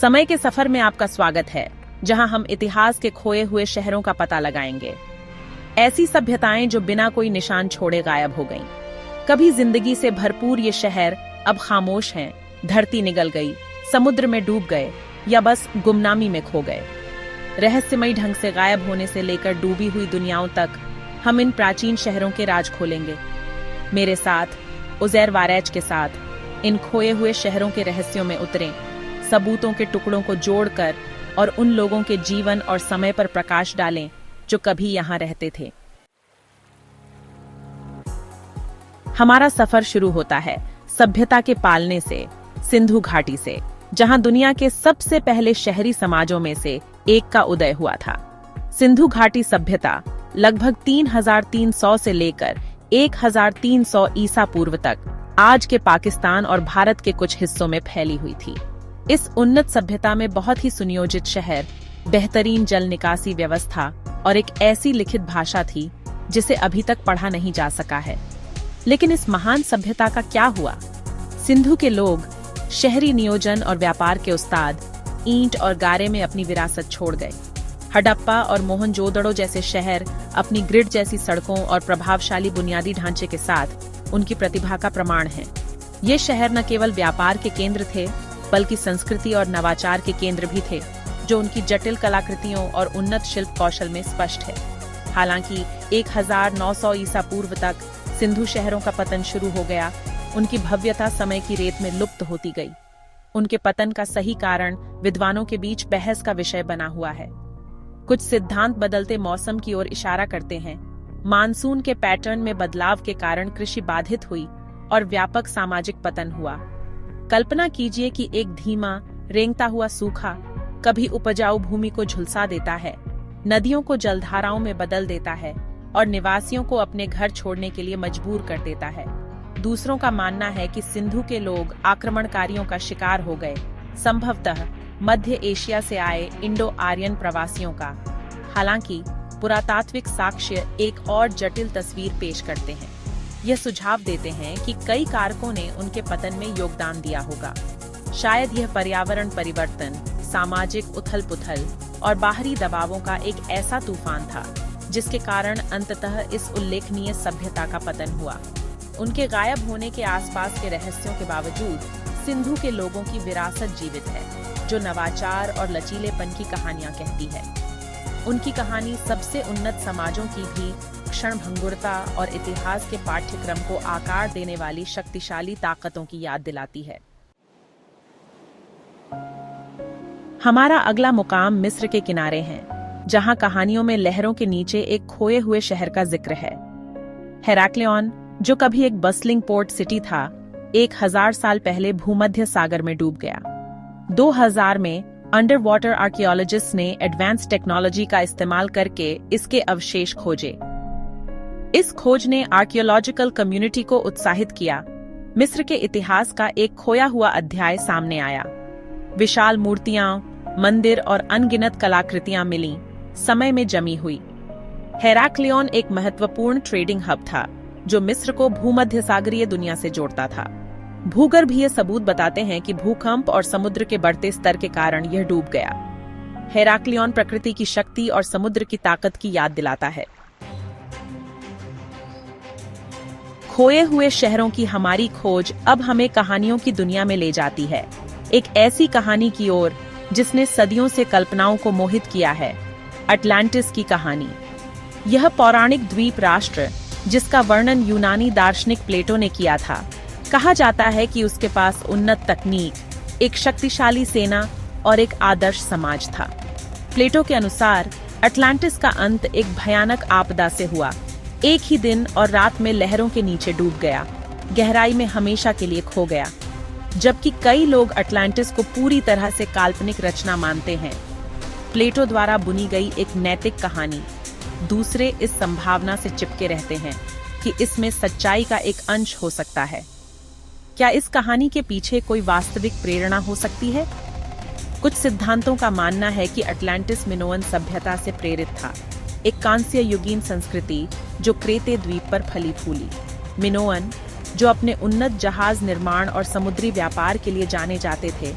समय के सफर में आपका स्वागत है, जहां हम इतिहास के खोए हुए शहरों का पता लगाएंगे। ऐसी सभ्यताएं जो बिना कोई निशान छोड़े गायब हो गईं। कभी जिंदगी से भरपूर ये शहर अब खामोश हैं, धरती निगल गई, समुद्र में डूब गए या बस गुमनामी में खो गए। रहस्यमयी ढंग से गायब होने से लेकर डूबी हुई दुनियाओं तक हम इन प्राचीन शहरों के राज खोलेंगे। मेरे साथ उज़ैर वारेच के साथ इन खोए हुए शहरों के रहस्यों में उतरें, सबूतों के टुकड़ों को जोड़कर और उन लोगों के जीवन और समय पर प्रकाश डालें जो कभी यहाँ रहते थे। हमारा सफर शुरू होता है सभ्यता के पालने से, सिंधु घाटी से, जहां दुनिया के सबसे पहले शहरी समाजों में से एक का उदय हुआ था। सिंधु घाटी सभ्यता लगभग 3300 से लेकर 1300 ईसा पूर्व तक आज के पाकिस्तान और भारत के कुछ हिस्सों में फैली हुई थी। इस उन्नत सभ्यता में बहुत ही सुनियोजित शहर, बेहतरीन जल निकासी व्यवस्था और एक ऐसी लिखित भाषा थी जिसे अभी तक पढ़ा नहीं जा सका है। लेकिन इस महान सभ्यता का क्या हुआ? सिंधु के लोग शहरी नियोजन और व्यापार के उस्ताद, ईंट और गारे में अपनी विरासत छोड़ गए। हडप्पा और मोहनजोदड़ो जैसे शहर अपनी ग्रिड जैसी सड़कों और प्रभावशाली बुनियादी ढांचे के साथ उनकी प्रतिभा का प्रमाण हैं। ये शहर न केवल व्यापार के केंद्र थे, बल्कि संस्कृति और नवाचार के केंद्र भी थे, जो उनकी जटिल कलाकृतियों और उन्नत शिल्प कौशल में स्पष्ट है। हालांकि 1900 ईसा पूर्व तक सिंधु शहरों का पतन शुरू हो गया, उनकी भव्यता समय की रेत में लुप्त होती गई। उनके पतन का सही कारण विद्वानों के बीच बहस का विषय बना हुआ है। कुछ सिद्धांत बदलते मौसम की ओर इशारा करते हैं। मानसून के पैटर्न में बदलाव के कारण कृषि बाधित हुई और व्यापक सामाजिक पतन हुआ। कल्पना कीजिए कि एक धीमा, रेंगता हुआ सूखा कभी उपजाऊ भूमि को झुलसा देता है, नदियों को जलधाराओं में बदल देता है और निवासियों को अपने घर छोड़ने के लिए मजबूर कर देता है। दूसरों का मानना है कि सिंधु के लोग आक्रमणकारियों का शिकार हो गए, संभवतः मध्य एशिया से आए इंडो आर्यन प्रवासियों का। हालांकि पुरातात्विक साक्ष्य एक और जटिल तस्वीर पेश करते हैं। यह सुझाव देते हैं कि कई कारकों ने उनके पतन में योगदान दिया होगा। शायद यह पर्यावरण परिवर्तन, सामाजिक उथल-पुथल और बाहरी दबावों का एक ऐसा तूफान था जिसके कारण अंततः इस उल्लेखनीय सभ्यता का पतन हुआ। उनके गायब होने के आसपास के रहस्यों के बावजूद सिंधु के लोगों की विरासत जीवित है, जो नवाचार और लचीलेपन की कहानियां कहती है। उनकी कहानी सबसे उन्नत समाजों की भी क्षणभंगुरता और इतिहास के पाठ्यक्रम को आकार देने वाली शक्तिशाली ताकतों की याद दिलाती है। हमारा अगला मुकाम मिस्र के किनारे है, जहां कहानियों में लहरों के नीचे एक खोए हुए शहर का जिक्र है। हेराक्लियन, जो कभी एक बस्लिंग पोर्ट सिटी था, 1000 साल पहले भूमध्य सागर में डूब गया। 2000 में अंडर वाटर आर्कियोलॉजिस्ट ने एडवांस टेक्नोलॉजी का इस्तेमाल करके इसके अवशेष खोजे। इस खोज ने आर्कियोलॉजिकल कम्युनिटी को उत्साहित किया। मिस्र के इतिहास का एक खोया हुआ अध्याय सामने आया। विशाल मूर्तियां, मंदिर और अनगिनत कलाकृतियां मिली, समय में जमी हुई। हेराक्लियन एक महत्वपूर्ण ट्रेडिंग हब था, जो मिस्र को भूमध्य सागरीय दुनिया से जोड़ता था। भूगर्भीय सबूत बताते हैं कि भूकंप और समुद्र के बढ़ते स्तर के कारण यह डूब गया। हेराक्लियन प्रकृति की शक्ति और समुद्र की ताकत की याद दिलाता है। खोए हुए शहरों की हमारी खोज अब हमें कहानियों की दुनिया में ले जाती है, एक ऐसी कहानी की ओर जिसने सदियों से कल्पनाओं को मोहित किया है। अटलांटिस की कहानी। यह पौराणिक द्वीप राष्ट्र, जिसका वर्णन यूनानी दार्शनिक प्लेटो ने किया था, कहा जाता है कि उसके पास उन्नत तकनीक, एक शक्तिशाली सेना और एक आदर्श समाज था। प्लेटो के अनुसार अटलांटिस का अंत एक भयानक आपदा से हुआ। एक ही दिन और रात में लहरों के नीचे डूब गया, गहराई में हमेशा के लिए खो गया। जबकि कई लोग अटलांटिस को पूरी तरह से काल्पनिक रचना मानते हैं, प्लेटो द्वारा बुनी गई एक नैतिक कहानी, दूसरे इस संभावना से चिपके रहते हैं कि इसमें सच्चाई का एक अंश हो सकता है। क्या इस कहानी के पीछे कोई वास्तविक प्रेरणा हो सकती है? कुछ सिद्धांतों का मानना है कि अटलांटिस मिनोअन सभ्यता से प्रेरित था, एक कांस्य युगीन संस्कृति जो क्रेते द्वीप पर फली फूली। मिनोअन, जो अपने उन्नत जहाज निर्माण और समुद्री व्यापार के लिए जाने जाते थे,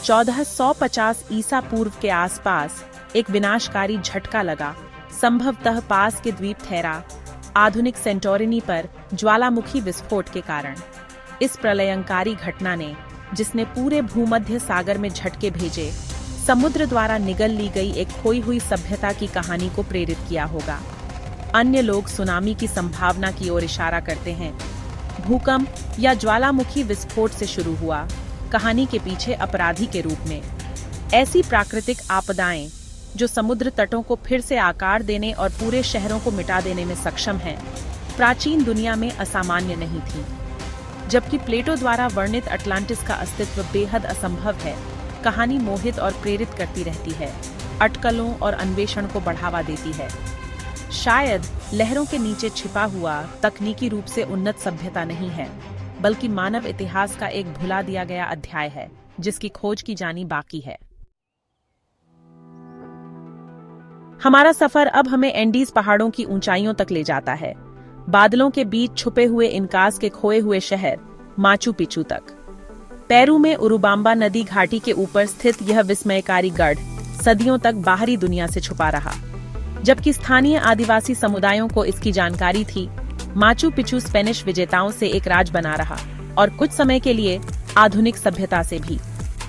1450 ईसा पूर्व के आसपास एक विनाशकारी झटका लगा, संभवतः पास के द्वीप थेरा, आधुनिक सेंटोरिनी पर ज्वालामुखी विस्फोट के कारण। इस प्रलयंकारी घटना ने, जिसने पूरे भूमध्य सागर में झटके भेजे, समुद्र द्वारा निगल ली गई एक खोई हुई सभ्यता की कहानी को प्रेरित किया होगा। अन्य लोग सुनामी की संभावना की ओर इशारा करते हैं। भूकंप या ज्वालामुखी विस्फोट से शुरू हुआ, कहानी के पीछे अपराधी के रूप में। ऐसी प्राकृतिक आपदाएं जो समुद्र तटों को फिर से आकार देने और पूरे शहरों को मिटा देने में सक्षम हैं, प्राचीन दुनिया में असामान्य नहीं थी। जबकि प्लेटो द्वारा वर्णित अटलांटिस का अस्तित्व बेहद असंभव है, कहानी मोहित और प्रेरित करती रहती है, अटकलों और अन्वेषण को बढ़ावा देती है। शायद लहरों के नीचे छिपा हुआ तकनीकी रूप से उन्नत सभ्यता नहीं है, बल्कि मानव इतिहास का एक भुला दिया गया अध्याय है, जिसकी खोज की जानी बाकी है। हमारा सफर अब हमें एंडीज पहाड़ों की ऊंचाइयों तक ले जाता है, बादलों के बीच छुपे हुए इनकास के खोए हुए शहर माचू पिचू तक। पेरू में उरुबाम्बा नदी घाटी के ऊपर स्थित यह विस्मयकारी गढ़ सदियों तक बाहरी दुनिया से छुपा रहा। जबकि स्थानीय आदिवासी समुदायों को इसकी जानकारी थी, माचू पिचू स्पेनिश विजेताओं से एक राज बना रहा, और कुछ समय के लिए आधुनिक सभ्यता से भी।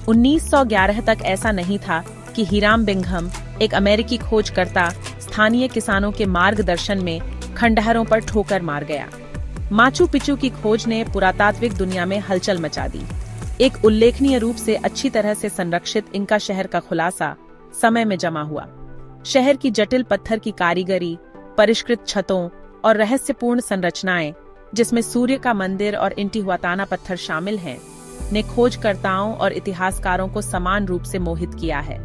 1911 तक ऐसा नहीं था कि हिराम बिंघम, एक अमेरिकी खोजकर्ता, स्थानीय किसानों के मार्गदर्शन में खंडहरों पर ठोकर मार गया। माचू पिचू की खोज ने पुरातात्विक दुनिया में हलचल मचा दी। एक उल्लेखनीय रूप से अच्छी तरह से संरक्षित इनका शहर का खुलासा समय में जमा हुआ। शहर की जटिल पत्थर की कारीगरी, परिष्कृत छतों और रहस्यपूर्ण संरचनाएं, जिसमें सूर्य का मंदिर और इंटिहुआताना पत्थर शामिल हैं, ने खोजकर्ताओं और इतिहासकारों को समान रूप से मोहित किया है।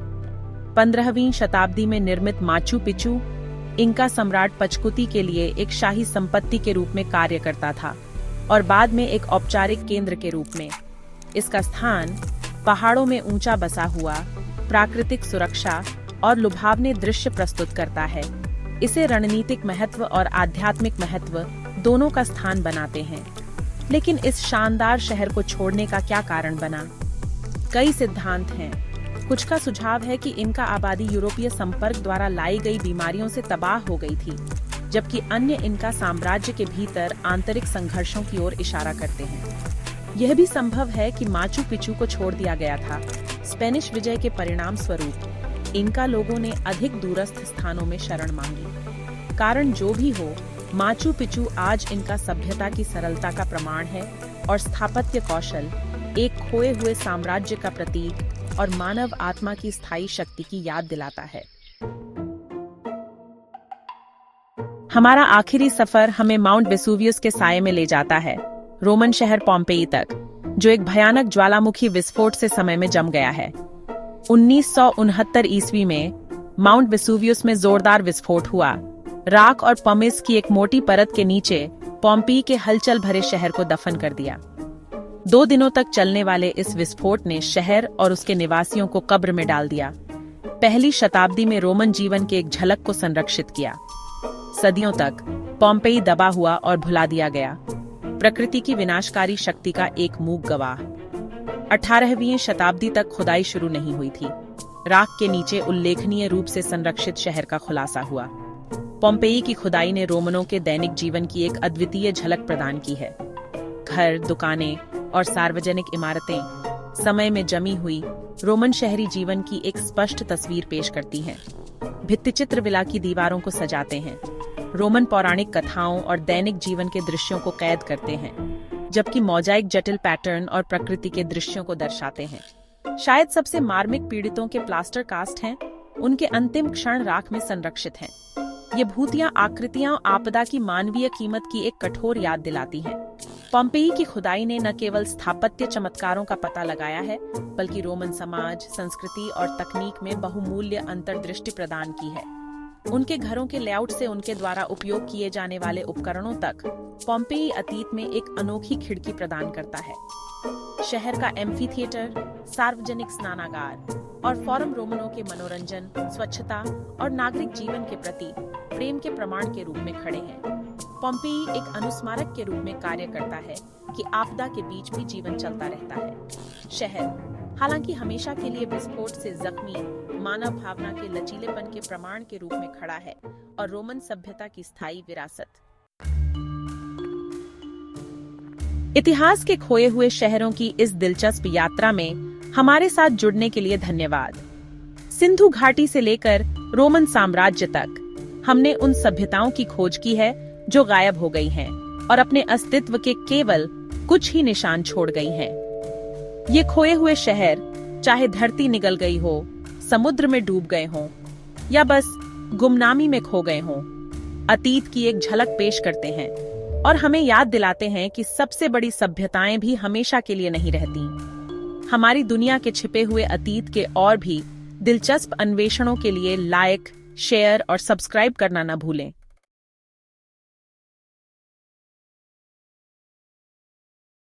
15वीं शताब्दी में निर्मित माचू पिचू इंका सम्राट पचकुती के लिए एक शाही संपत्ति के रूप में कार्य करता था, और बाद में एक औपचारिक केंद्र के रूप में। इसका स्थान पहाड़ों में ऊंचा बसा हुआ, प्राकृतिक सुरक्षा और लुभावने दृश्य प्रस्तुत करता है। इसे रणनीतिक महत्व और आध्यात्मिक महत्व दोनों का स्थान बनाते हैं। लेकिन इस शानदार शहर को छोड़ने का क्या कारण बना? कई सिद्धांत हैं। कुछ का सुझाव है कि इनका आबादी यूरोपीय संपर्क द्वारा लाई गई बीमारियों से तबाह हो गई थी, जबकि अन्य इनका साम्राज्य के भीतर आंतरिक संघर्षों की ओर इशारा करते हैं। यह भी संभव है कि माचू पिचू को छोड़ दिया गया था। स्पेनिश विजय के परिणाम स्वरूप इनका लोगों ने अधिक दूरस्थ स्थानों में शरण मांगी। कारण जो भी हो, माचू पिचू आज इनका सभ्यता की सरलता का प्रमाण है और स्थापत्य कौशल, एक खोए हुए साम्राज्य का प्रतीक और मानव आत्मा की स्थायी शक्ति की याद दिलाता है। हमारा आखिरी सफर हमें माउंट वेसुवियस के साये में ले जाता है, रोमन शहर पोम्पेई तक, जो एक भयानक ज्वालामुखी विस्फोट से समय में जम गया है। 1969 ईस्वी में माउंट वेसुवियस में जोरदार विस्फोट हुआ। राख और पमिस की एक मोटी परत के नीचे पोम्पेई के हलचल भरे शहर को दफन कर दिया। 2 दिनों तक चलने वाले इस विस्फोट ने शहर और उसके निवासियों को कब्र में डाल दिया। पहली शताब्दी में रोमन जीवन के एक झलक को संरक्षित किया। सदियों तक पोम्पेई दबा हुआ और भुला दिया गया, प्रकृति की विनाशकारी शक्ति का एक मूक गवाह। 18वीं शताब्दी तक खुदाई शुरू नहीं हुई थी। राख के नीचे उल्लेखनीय रूप से संरक्षित शहर का खुलासा हुआ। पोम्पेई की खुदाई ने रोमनों के दैनिक जीवन की एक अद्वितीय झलक प्रदान की है। घर, दुकानें और सार्वजनिक इमारतें समय में जमी हुई रोमन शहरी जीवन की एक स्पष्ट तस्वीर पेश करती हैं। भित्तिचित्र विला की दीवारों को सजाते हैं, रोमन पौराणिक कथाओं और दैनिक जीवन के दृश्यों को कैद करते हैं, जबकि मोजाइक जटिल पैटर्न और प्रकृति के दृश्यों को दर्शाते हैं। शायद सबसे मार्मिक पीड़ितों के प्लास्टर कास्ट हैं, उनके अंतिम क्षण राख में संरक्षित हैं। ये भूतियां आकृतियां आपदा की मानवीय कीमत की एक कठोर याद दिलाती हैं। पोम्पेई की खुदाई ने न केवल स्थापत्य चमत्कारों का पता लगाया है, बल्कि रोमन समाज, संस्कृति और तकनीक में बहुमूल्य अंतर्दृष्टि प्रदान की है। उनके घरों के लेआउट से उनके द्वारा उपयोग किए जाने वाले उपकरणों तक, पोम्पेई अतीत में एक अनोखी खिड़की प्रदान करता है। शहर का एम्फी थिएटर, सार्वजनिक स्नानागार और फोरम रोमनों के मनोरंजन, स्वच्छता और नागरिक जीवन के प्रति प्रेम के प्रमाण के रूप में खड़े हैं। पोम्पेई एक अनुस्मारक के रूप में कार्य करता है कि आपदा के बीच भी जीवन चलता रहता है। शहर, हालांकि हमेशा के लिए विस्फोट से जख्मी मानव भावना के लचीलेपन के प्रमाण के रूप में खड़ा है और रोमन सभ्यता की स्थायी विरासत। इतिहास के खोए हुए शहरों की इस दिलचस्प यात्रा में हमारे साथ जुड़ने के लिए धन्यवाद। सिंधु घाटी से लेकर रोमन साम्राज्य तक हमने उन सभ्यताओं की खोज की है जो गायब हो गई हैं और अपने अस्तित्व के केवल कुछ ही निशान छोड़ गई हैं। ये खोए हुए शहर चाहे धरती निगल गई हो, समुद्र में डूब गए हों या बस गुमनामी में खो गए हों, अतीत की एक झलक पेश करते हैं और हमें याद दिलाते हैं कि सबसे बड़ी सभ्यताएं भी हमेशा के लिए नहीं रहती। हमारी दुनिया के छिपे हुए अतीत के और भी दिलचस्प अन्वेषणों के लिए लाइक, शेयर और सब्सक्राइब करना न भूलें।